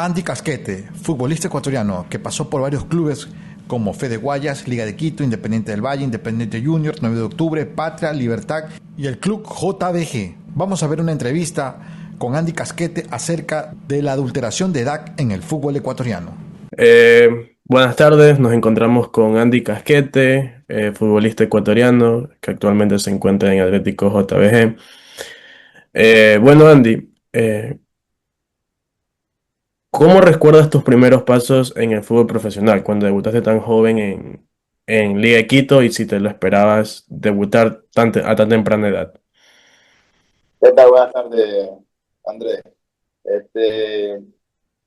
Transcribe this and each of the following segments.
Andy Casquete, futbolista ecuatoriano que pasó por varios clubes como Fede Guayas, Liga de Quito, Independiente del Valle, Independiente Junior, 9 de octubre, Patria, Libertad y el club JBG. Vamos a ver una entrevista con Andy Casquete acerca de la adulteración de edad en el fútbol ecuatoriano. Buenas tardes, nos encontramos con Andy Casquete, futbolista ecuatoriano que actualmente se encuentra en Atlético JBG. Bueno, Andy, ¿cómo recuerdas tus primeros pasos en el fútbol profesional cuando debutaste tan joven en Liga de Quito y si te lo esperabas debutar a tan temprana edad? ¿Qué tal? Buenas tardes, Andrés. Este,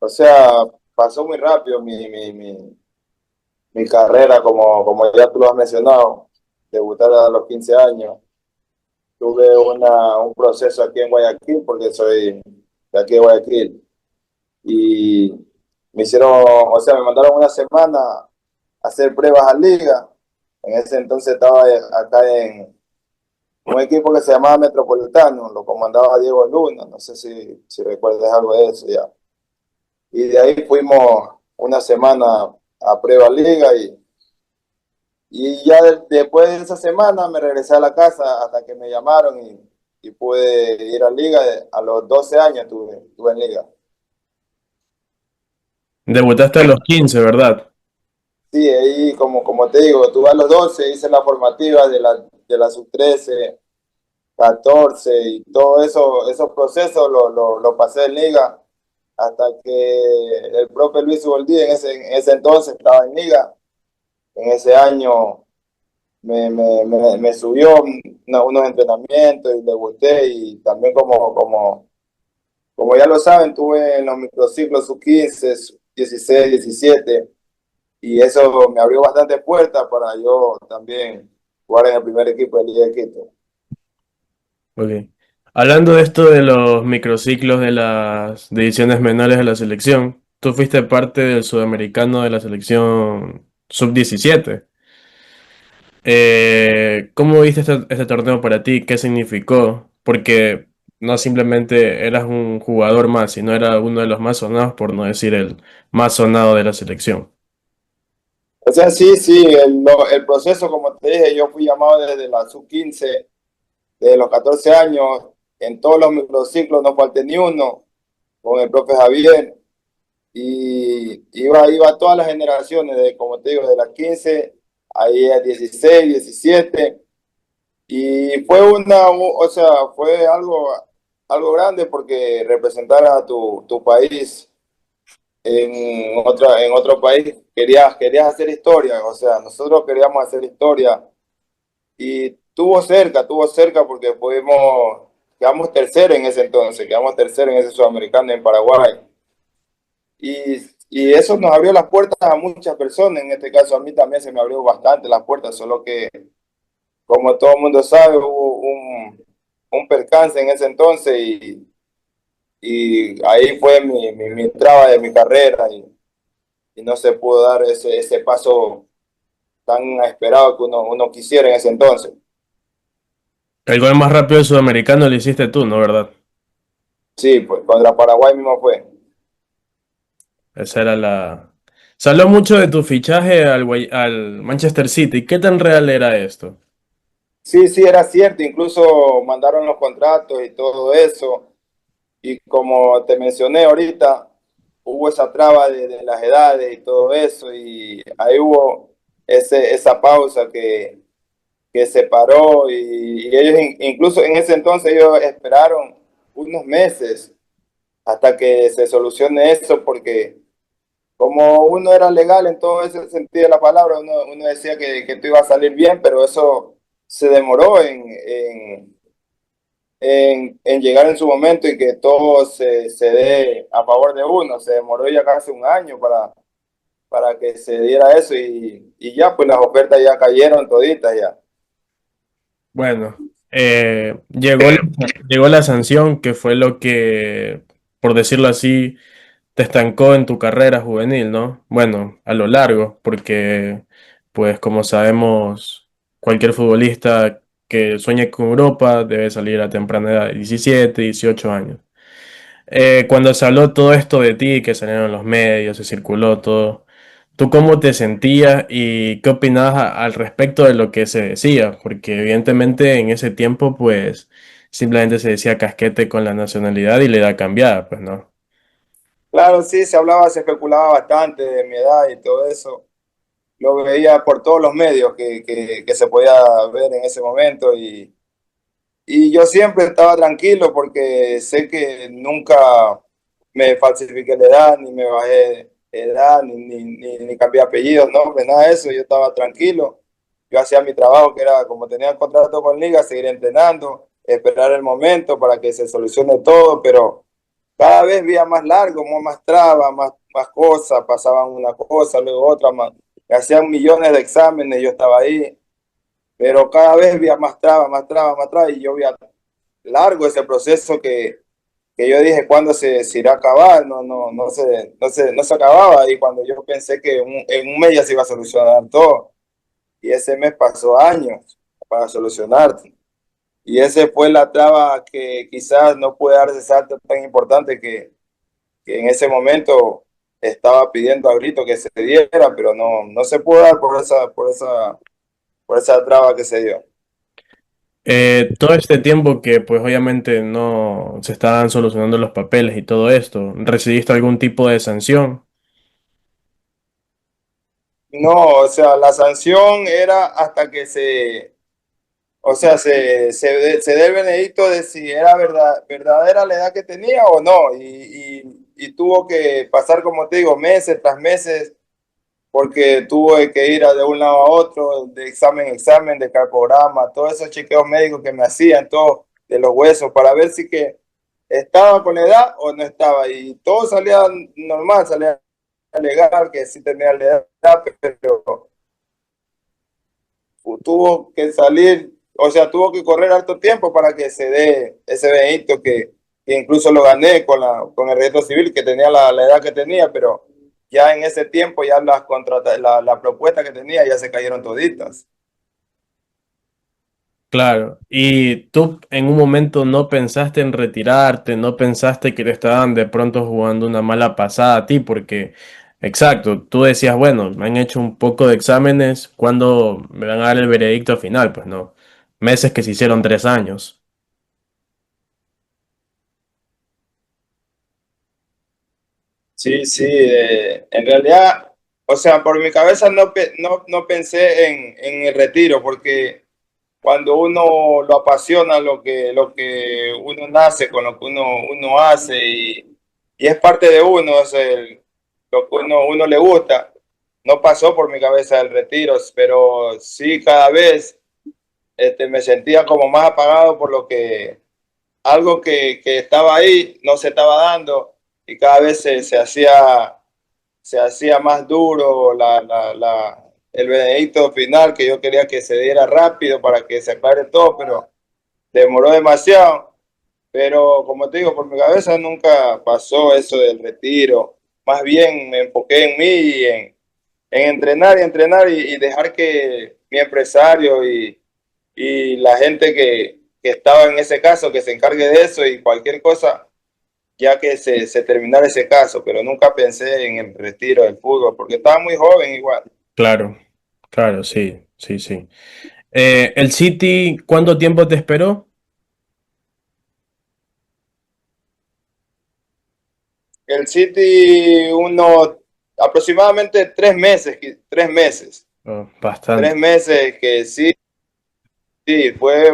o sea, pasó muy rápido mi carrera, como ya tú lo has mencionado, debutar a los 15 años. Tuve un proceso aquí en Guayaquil, porque soy de aquí de Guayaquil, y me hicieron, o sea, me mandaron una semana a hacer pruebas a liga. En ese entonces estaba acá en un equipo que se llamaba Metropolitano, lo comandaba Diego Luna, no sé si recuerdas algo de eso ya. Y de ahí fuimos una semana a prueba liga y ya después de esa semana me regresé a la casa hasta que me llamaron y pude ir a liga. A los 12 años estuve en liga. Debutaste a los 15, ¿verdad? Sí, ahí como te digo, tuve a los 12, hice la formativa de la sub-13, 14 y todo eso, esos procesos lo pasé en liga hasta que el propio Luis Uboldí en ese entonces estaba en liga. En ese año me subió unos entrenamientos y debuté y también como ya lo saben, tuve en los microciclos sub-15, sub-16, 17 y eso me abrió bastantes puertas para yo también jugar en el primer equipo de Liga de Quito. Ok. Hablando de esto de los microciclos de las divisiones menores de la selección, tú fuiste parte del sudamericano de la selección sub-17. ¿Cómo viste este torneo para ti? ¿Qué significó? Porque no simplemente eras un jugador más, sino era uno de los más sonados, por no decir el más sonado de la selección. O sea, sí, sí, el proceso, como te dije, yo fui llamado desde la sub-15, desde los 14 años, en todos los microciclos no falté ni uno, con el profe Javier, y iba todas las generaciones, como te digo, de las 15, ahí a 16, 17, y o sea, fue algo grande porque representar a tu país en otro país, querías hacer historia, o sea, nosotros queríamos hacer historia, y tuvo cerca porque quedamos tercero en ese entonces, quedamos tercero en ese sudamericano en Paraguay. Y, y eso nos abrió las puertas a muchas personas, en este caso a mí también se me abrió bastante las puertas, solo que, como todo el mundo sabe, hubo un percance en ese entonces y ahí fue mi traba de mi carrera y no se pudo dar ese paso tan esperado que uno quisiera en ese entonces. El gol más rápido del sudamericano lo hiciste tú, ¿no? ¿Verdad? Sí, pues contra Paraguay mismo fue. Esa era la... Se habló mucho de tu fichaje al Manchester City. ¿Qué tan real era esto? Sí, sí, era cierto, incluso mandaron los contratos y todo eso. Y como te mencioné ahorita, hubo esa traba de las edades y todo eso, y ahí hubo esa pausa que se paró, y ellos, incluso en ese entonces, ellos esperaron unos meses hasta que se solucione eso, porque como uno era legal en todo ese sentido de la palabra, uno decía que esto iba a salir bien, pero eso se demoró en llegar en su momento y que todo se dé a favor de uno. Se demoró ya casi un año para que se diera eso y ya, pues las ofertas ya cayeron toditas ya. Bueno, llegó la sanción que fue lo que, por decirlo así, te estancó en tu carrera juvenil, ¿no? Bueno, a lo largo, porque, pues como sabemos, cualquier futbolista que sueñe con Europa debe salir a temprana edad, 17, 18 años. Cuando se habló todo esto de ti, que salieron los medios, se circuló todo, ¿tú cómo te sentías y qué opinabas al respecto de lo que se decía? Porque evidentemente en ese tiempo, pues, simplemente se decía casquete con la nacionalidad y la edad cambiada, pues, ¿no? Claro, sí, se hablaba, se especulaba bastante de mi edad y todo eso. Lo veía por todos los medios que se podía ver en ese momento y yo siempre estaba tranquilo porque sé que nunca me falsifiqué la edad, ni me bajé de edad, ni cambié apellidos, nombre, nada de eso. Yo estaba tranquilo. Yo hacía mi trabajo, que era como tenía el contrato con Liga, seguir entrenando, esperar el momento para que se solucione todo, pero cada vez veía más largo, más trabas, más cosas, pasaban una cosa, luego otra, más. Me hacían millones de exámenes, yo estaba ahí, pero cada vez veía más trabas, más trabas, más trabas, y yo veía largo ese proceso que yo dije, ¿cuándo se irá a acabar? No se acababa, y cuando yo pensé que en un mes ya se iba a solucionar todo, y ese mes pasó años para solucionar. Y ese fue la traba que quizás no puede dar ese salto tan importante que en ese momento estaba pidiendo a grito que se diera, pero no se pudo dar por esa traba que se dio. Todo este tiempo que pues obviamente no se estaban solucionando los papeles y todo esto, ¿recibiste algún tipo de sanción? No, o sea, la sanción era hasta que o sea, se dé el veredicto de si era verdadera la edad que tenía o no, y tuvo que pasar, como te digo, meses tras meses porque tuve que ir de un lado a otro, de examen en examen, de cardiograma, todos esos chequeos médicos que me hacían, todos de los huesos, para ver si que estaba con la edad o no estaba. Y todo salía normal, salía legal, que sí tenía la edad, pero tuvo que salir, o sea, tuvo que correr harto tiempo para que se dé ese veredicto que incluso lo gané con el registro civil, que tenía la edad que tenía, pero ya en ese tiempo ya la propuesta que tenía ya se cayeron toditas. Claro, y tú en un momento no pensaste en retirarte, no pensaste que te estaban de pronto jugando una mala pasada a ti, porque, exacto, tú decías, bueno, me han hecho un poco de exámenes, ¿cuándo me van a dar el veredicto final? Pues no, meses que se hicieron 3 años. Sí, sí, en realidad, o sea, por mi cabeza no pensé en el retiro, porque cuando uno lo apasiona, lo que uno nace, con lo que uno hace y es parte de uno, lo que uno le gusta. No pasó por mi cabeza el retiro, pero sí cada vez me sentía como más apagado por lo que algo que estaba ahí no se estaba dando y cada vez se hacía más duro el veredicto final, que yo quería que se diera rápido para que se aclare todo, pero demoró demasiado. Pero como te digo, por mi cabeza nunca pasó eso del retiro. Más bien me enfoqué en mí en entrenar y entrenar y dejar que mi empresario y la gente que estaba en ese caso, que se encargue de eso y cualquier cosa, ya que se terminara ese caso, pero nunca pensé en el retiro del fútbol, porque estaba muy joven igual. Claro, claro, sí, sí, sí. ¿El City cuánto tiempo te esperó? El City, aproximadamente 3 meses, 3 meses, Oh, tres bastante. meses que sí, sí, fue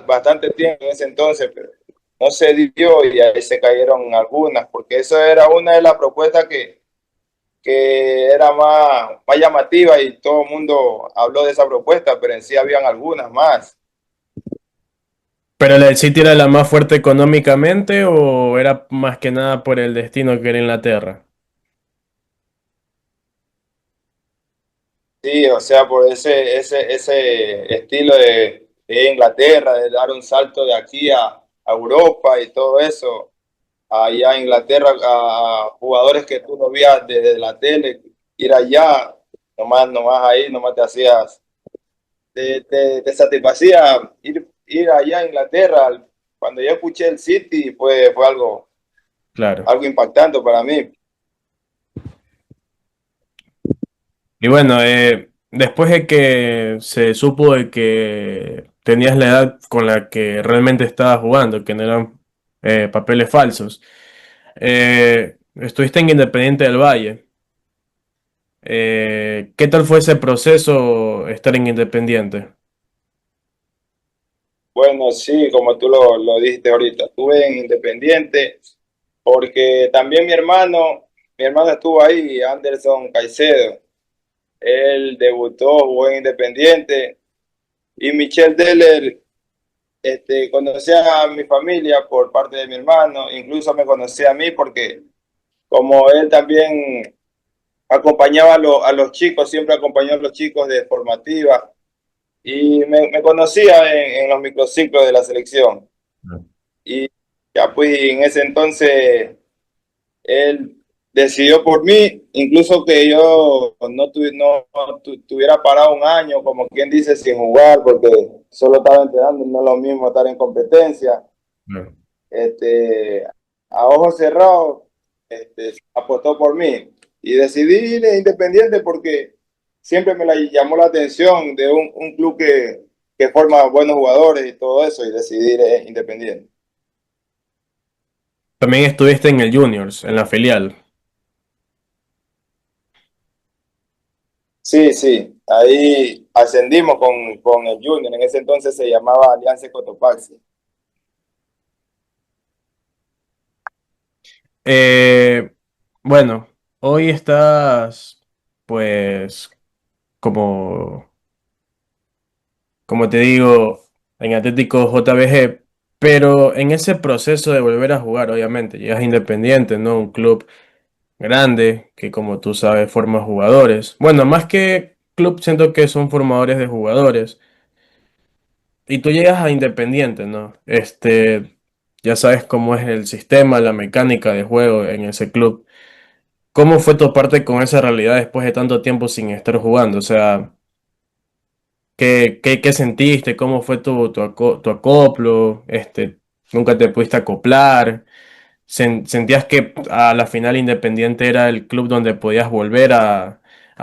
bastante tiempo en ese entonces, pero no se dio y ahí se cayeron algunas, porque eso era una de las propuestas que era más llamativa y todo el mundo habló de esa propuesta, pero en sí habían algunas más. ¿Pero la del City era la más fuerte económicamente o era más que nada por el destino que era Inglaterra? Sí, o sea, por ese estilo de Inglaterra, de dar un salto de aquí a Europa y todo eso, allá en Inglaterra, a jugadores que tú no veías desde la tele, ir allá, nomás ahí, nomás te hacías, te satisfacía ir allá a Inglaterra. Cuando yo escuché el City fue algo. claro. algo impactante para mí. Y bueno, después de que se supo de que tenías la edad con la que realmente estabas jugando, que no eran papeles falsos, estuviste en Independiente del Valle. ¿Qué tal fue ese proceso estar en Independiente? Bueno, sí, como tú lo dijiste ahorita, estuve en Independiente porque también mi hermano estuvo ahí, Anderson Caicedo. Él debutó, jugó en Independiente y Michel Deller conocía a mi familia por parte de mi hermano, incluso me conocía a mí porque como él también acompañaba a los chicos, siempre acompañó a los chicos de formativa y me conocía en los microciclos de la selección. Y ya pues en ese entonces él decidió por mí, incluso que yo tuviera parado un año, como quien dice, sin jugar, porque solo estaba entrenando, no es lo mismo estar en competencia. No. Este, a ojos cerrados, apostó por mí y decidí ir a Independiente porque siempre me la llamó la atención de un club que forma buenos jugadores y todo eso, y decidí ir a Independiente. También estuviste en el Juniors, en la filial. Sí, sí, ahí ascendimos con el Junior, en ese entonces se llamaba Alianza Cotopaxi. Eh, bueno, hoy estás, pues, como, como te digo, en Atlético JBG, pero en ese proceso de volver a jugar, obviamente, llegas a Independiente, ¿no? Un club grande que, como tú sabes, forma jugadores. Bueno, más que club, siento que son formadores de jugadores. Y tú llegas a Independiente, ¿no? Ya sabes cómo es el sistema, la mecánica de juego en ese club. ¿Cómo fue tu parte con esa realidad después de tanto tiempo sin estar jugando? O sea, ¿qué sentiste? ¿Cómo fue tu acoplo? ¿Nunca te pudiste acoplar? ¿Sentías que a la final Independiente era el club donde podías volver a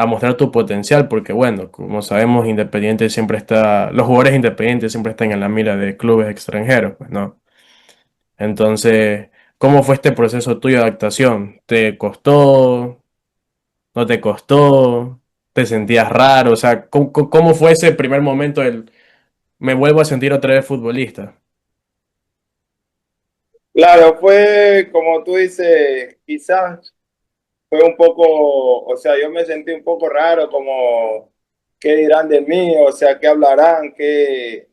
mostrar tu potencial? Porque bueno, como sabemos, Independiente siempre está, los jugadores independientes siempre están en la mira de clubes extranjeros, pues, ¿no? Entonces, ¿cómo fue este proceso tuyo de adaptación? ¿Te costó? ¿No te costó? ¿Te sentías raro? O sea, ¿cómo fue ese primer momento del me vuelvo a sentir otra vez futbolista? Claro, fue como tú dices, quizás fue un poco, o sea, yo me sentí un poco raro, como, ¿qué dirán de mí? O sea, ¿qué hablarán? ¿Qué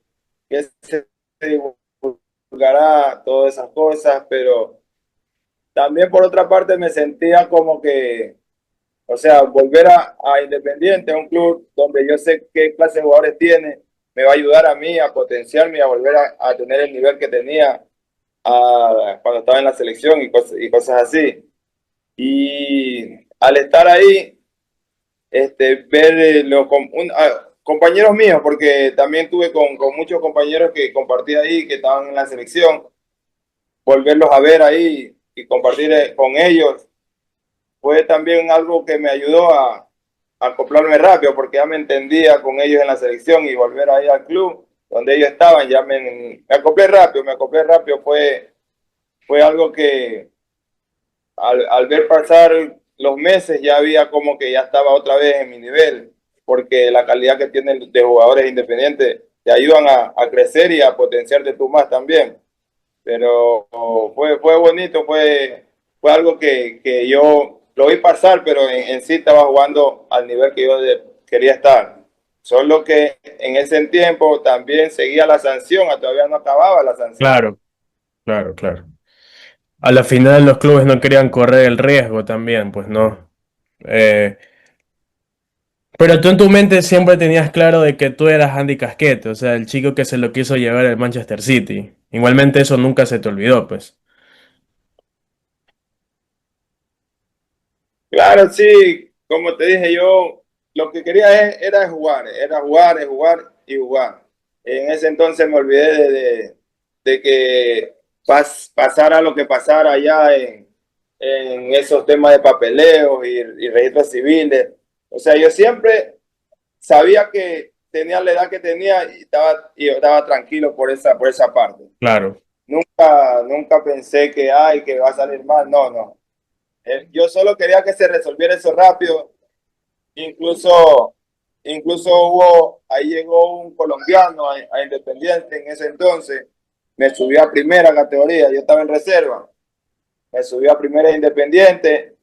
se divulgará? Todas esas cosas, pero también por otra parte me sentía como que, o sea, volver a Independiente, a un club donde yo sé qué clase de jugadores tiene, me va a ayudar a mí a potenciarme, a volver a tener el nivel que tenía cuando estaba en la selección y cosas así. Y al estar ahí, ver compañeros míos, porque también tuve con muchos compañeros que compartí ahí, que estaban en la selección, volverlos a ver ahí y compartir con ellos fue también algo que me ayudó a acoplarme rápido, porque ya me entendía con ellos en la selección y volver ahí al club donde ellos estaban, ya me acoplé rápido, fue algo que al ver pasar los meses ya había como que ya estaba otra vez en mi nivel, porque la calidad que tienen de jugadores independientes te ayudan a crecer y a potenciarte tú más también. Pero fue bonito, fue algo que yo lo vi pasar, pero en sí estaba jugando al nivel que yo quería estar. Solo que en ese tiempo también seguía la sanción, todavía no acababa la sanción. Claro, claro, claro. A la final los clubes no querían correr el riesgo también, pues no. Eh, pero tú en tu mente siempre tenías claro de que tú eras Andy Casquete, o sea, el chico que se lo quiso llevar al Manchester City. Igualmente eso nunca se te olvidó, pues. Claro, sí, como te dije, yo lo que quería era jugar, jugar y jugar. En ese entonces me olvidé de que pasara lo que pasara allá en esos temas de papeleo y registros civiles. O sea, yo siempre sabía que tenía la edad que tenía y estaba tranquilo por esa parte. Claro, Nunca pensé que, ay, que va a salir mal. No, no. Yo solo quería que se resolviera eso rápido. Incluso, incluso ahí llegó un colombiano a Independiente en ese entonces. Me subió a primera categoría. Yo estaba en reserva. Me subió a primera Independiente.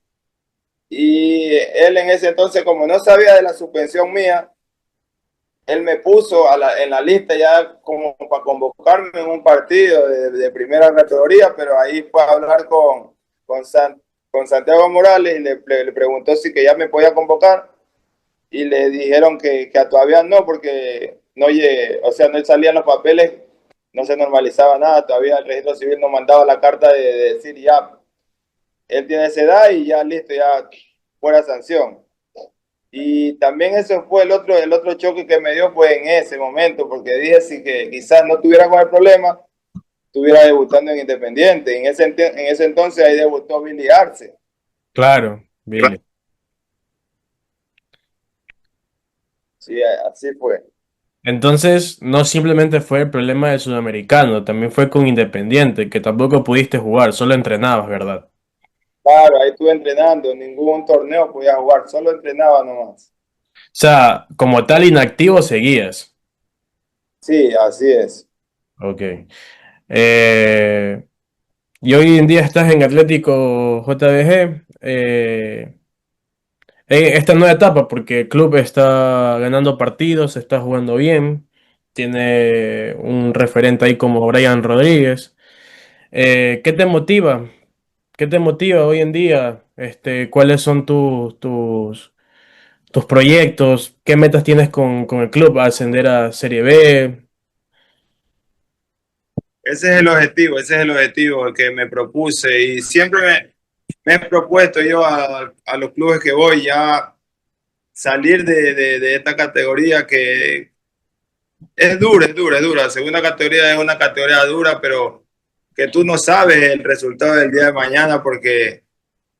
Y él en ese entonces, como no sabía de la suspensión mía, él me puso en la lista ya como para convocarme en un partido de primera categoría, pero ahí fue a hablar con, San, con Santiago Morales y le preguntó si que ya me podía convocar y le dijeron que todavía no, porque no, o sea, no salían los papeles, no se normalizaba nada, todavía el registro civil no mandaba la carta de decir ya, él tiene esa edad y ya listo, ya fuera sanción. Y también eso fue el otro choque que me dio fue en ese momento, porque dije si que quizás no tuviera con el problema, estuviera debutando en Independiente. En ese entonces ahí debutó Billy Arce. claro, Billy. Sí, así fue. Entonces, no simplemente fue el problema del sudamericano, también fue con Independiente, que tampoco pudiste jugar, solo entrenabas, ¿verdad? Claro, ahí estuve entrenando, ningún torneo podía jugar, solo entrenaba nomás. O sea, como tal inactivo seguías. Sí, así es. Ok. Eh, y hoy en día estás en Atlético JBG. En esta nueva etapa, porque el club está ganando partidos, está jugando bien, tiene un referente ahí como Brian Rodríguez. ¿Qué te motiva? ¿Qué te motiva hoy en día? ¿Cuáles son tus proyectos? ¿Qué metas tienes con el club? ¿Ascender a Serie B? Ese es el objetivo que me propuse y siempre me he propuesto yo a los clubes que voy ya salir de esta categoría que es dura, es dura, es dura. Segunda categoría es una categoría dura, pero que tú no sabes el resultado del día de mañana porque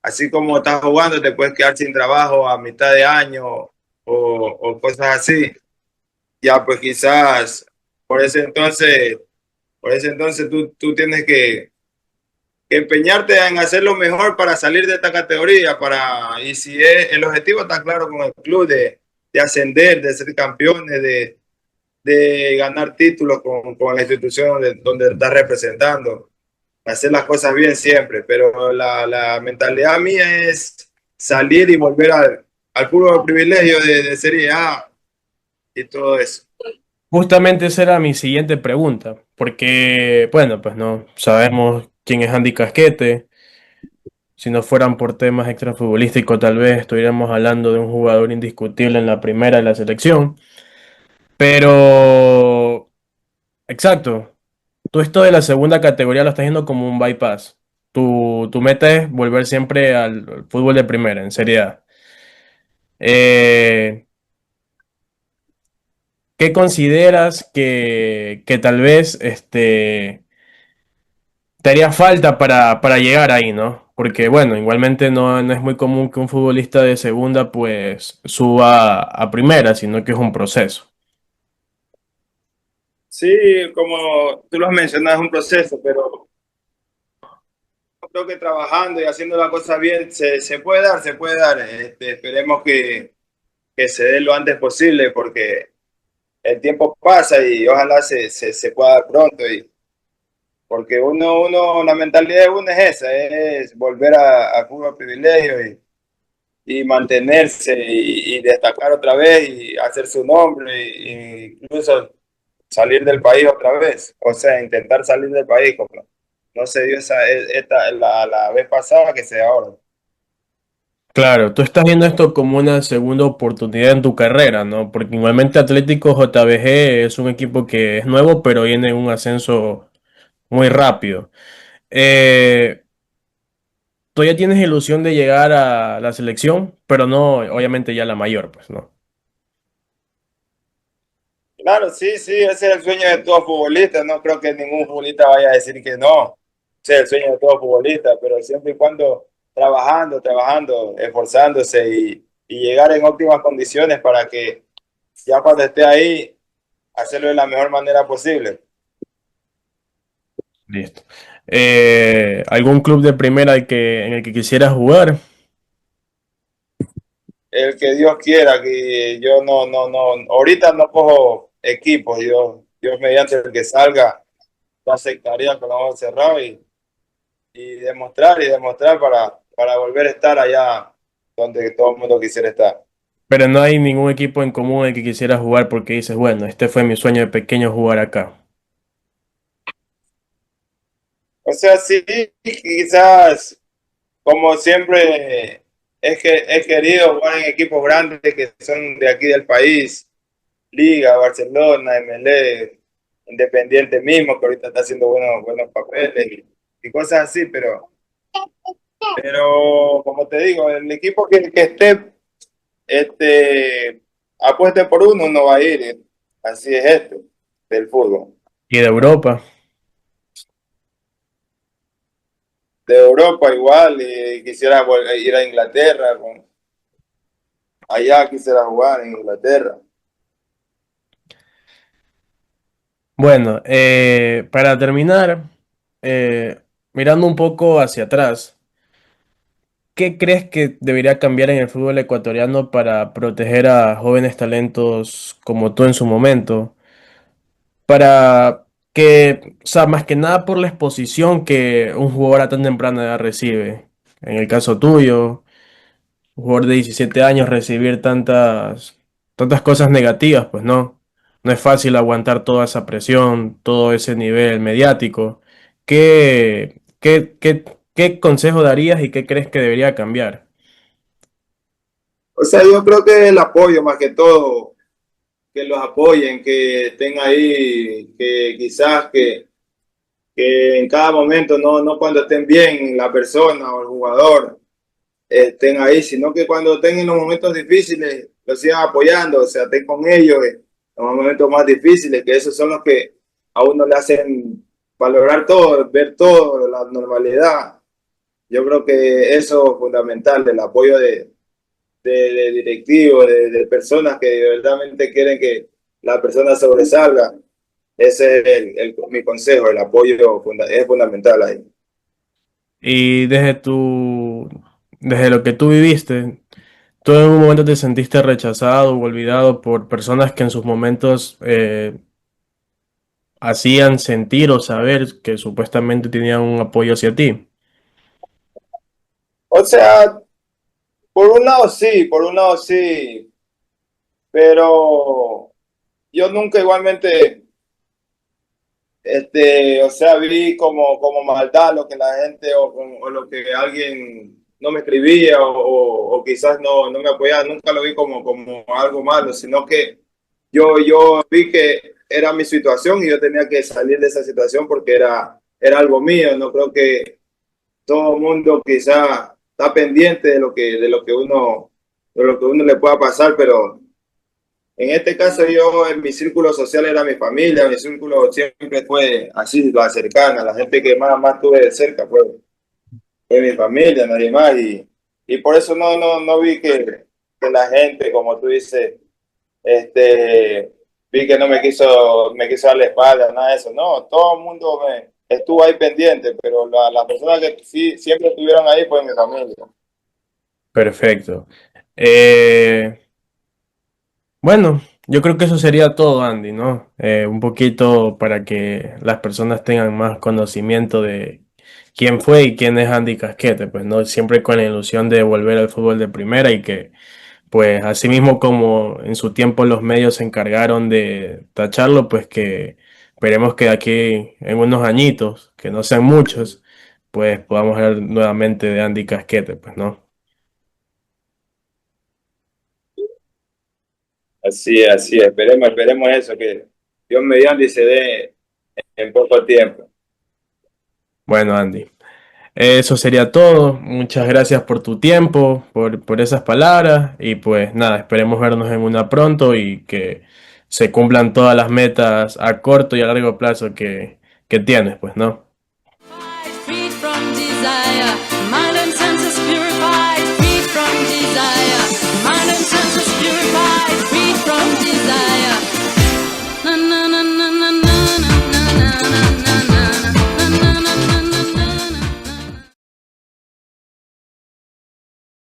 así como estás jugando te puedes quedar sin trabajo a mitad de año o cosas así. Ya pues quizás por ese entonces, por ese entonces tú tienes que empeñarte en hacer lo mejor para salir de esta categoría, y si el objetivo está claro con el club de ascender, de ser campeones, de ganar títulos con la institución donde estás representando, hacer las cosas bien siempre, pero la mentalidad mía es salir y volver al puro privilegio de Serie A y todo eso. Justamente esa era mi siguiente pregunta, porque, bueno, pues no sabemos quién es Andy Casquete. Si no fueran por temas extrafutbolísticos, tal vez estuviéramos hablando de un jugador indiscutible en la primera de la selección. Pero, exacto, tú esto de la segunda categoría lo estás viendo como un bypass. Tu meta es volver siempre al fútbol de primera, en Serie A. Eh, ¿Qué consideras que tal vez te haría falta para llegar ahí, ¿no? Porque, bueno, igualmente no es muy común que un futbolista de segunda pues suba a primera, sino que es un proceso. Sí, como tú lo has mencionado, es un proceso, pero creo que trabajando y haciendo la cosa bien se puede dar, se puede dar. Esperemos que se dé lo antes posible porque el tiempo pasa y ojalá se pueda dar pronto. Porque la mentalidad de uno es esa, es volver a fútbol privilegio y mantenerse y destacar otra vez y hacer su nombre e incluso salir del país otra vez. O sea, intentar salir del país como no se dio la vez pasada que se da ahora. Claro, tú estás viendo esto como una segunda oportunidad en tu carrera, ¿no? Porque igualmente Atlético JBG es un equipo que es nuevo, pero viene en un ascenso muy rápido. Eh, Tú ya tienes ilusión de llegar a la selección, pero no, obviamente ya la mayor, pues, ¿no? Claro, sí, sí, ese es el sueño de todo futbolista. No creo que ningún futbolista vaya a decir que no. Ese es el sueño de todo futbolista, pero siempre y cuando trabajando, esforzándose y llegar en óptimas condiciones para que ya cuando esté ahí, hacerlo de la mejor manera posible. Listo. ¿Algún club de primera en el que quisieras jugar? El que Dios quiera, que yo ahorita no cojo equipos, Dios mediante el que salga, yo aceptaría con los ojos cerrados y demostrar para volver a estar allá donde todo el mundo quisiera estar. Pero no hay ningún equipo en común en el que quisieras jugar porque dices, bueno, este fue mi sueño de pequeño jugar acá. O sea, sí, quizás, como siempre, es que he querido jugar en equipos grandes que son de aquí del país, Liga, Barcelona, MLE, Independiente mismo, que ahorita está haciendo buenos papeles y cosas así, pero como te digo, el equipo que esté, apueste por uno, no va a ir. Así es esto del fútbol. Y de Europa. De Europa igual, y quisiera ir a Inglaterra, allá quisiera jugar en Inglaterra. Bueno, para terminar, mirando un poco hacia atrás, ¿qué crees que debería cambiar en el fútbol ecuatoriano para proteger a jóvenes talentos como tú en su momento? Para que, o sea, más que nada por la exposición que un jugador a tan temprana edad recibe. En el caso tuyo, un jugador de 17 años recibir tantas cosas negativas, pues no. No es fácil aguantar toda esa presión, todo ese nivel mediático. ¿Qué consejo darías y qué crees que debería cambiar? O sea, yo creo que el apoyo más que todo, que los apoyen, que estén ahí, que quizás que en cada momento, no cuando estén bien la persona o el jugador, estén ahí, sino que cuando estén en los momentos difíciles, los sigan apoyando, o sea, estén con ellos en los momentos más difíciles, que esos son los que a uno le hacen valorar todo, ver todo, la normalidad. Yo creo que eso es fundamental, el apoyo de directivos, de personas que verdaderamente quieren que la persona sobresalga. Ese es mi consejo, el apoyo es fundamental ahí. Y desde lo que tú viviste, ¿tú en un momento te sentiste rechazado o olvidado por personas que en sus momentos hacían sentir o saber que supuestamente tenían un apoyo hacia ti? O sea, por un lado sí, pero yo nunca igualmente, o sea, vi como maldad lo que la gente o lo que alguien no me escribía o quizás no me apoyaba, nunca lo vi como algo malo, sino que yo vi que era mi situación y yo tenía que salir de esa situación porque era algo mío. No creo que todo el mundo quizá está pendiente de lo que uno le pueda pasar, pero en este caso yo en mi círculo social era mi familia, mi círculo siempre fue así, la cercana, la gente que más tuve de cerca fue mi familia, nadie más, y por eso no vi que la gente, como tú dices, vi que no me quiso dar la espalda, nada de eso. No, todo el mundo estuvo ahí pendiente, pero las personas que sí siempre estuvieron ahí fue mi familia. Perfecto. Eh, bueno, yo creo que eso sería todo, Andy, ¿no? Un poquito para que las personas tengan más conocimiento de quién fue y quién es Andy Casquete, pues no siempre con la ilusión de volver al fútbol de primera y que pues así mismo como en su tiempo los medios se encargaron de tacharlo, pues que esperemos que de aquí en unos añitos, que no sean muchos, pues podamos hablar nuevamente de Andy Casquete, pues, ¿no? Así es. Esperemos eso, que Dios mediante y se dé en poco tiempo. Bueno, Andy, eso sería todo. Muchas gracias por tu tiempo, por esas palabras y pues nada, esperemos vernos en una pronto y que se cumplan todas las metas a corto y a largo plazo que tienes, pues, ¿no?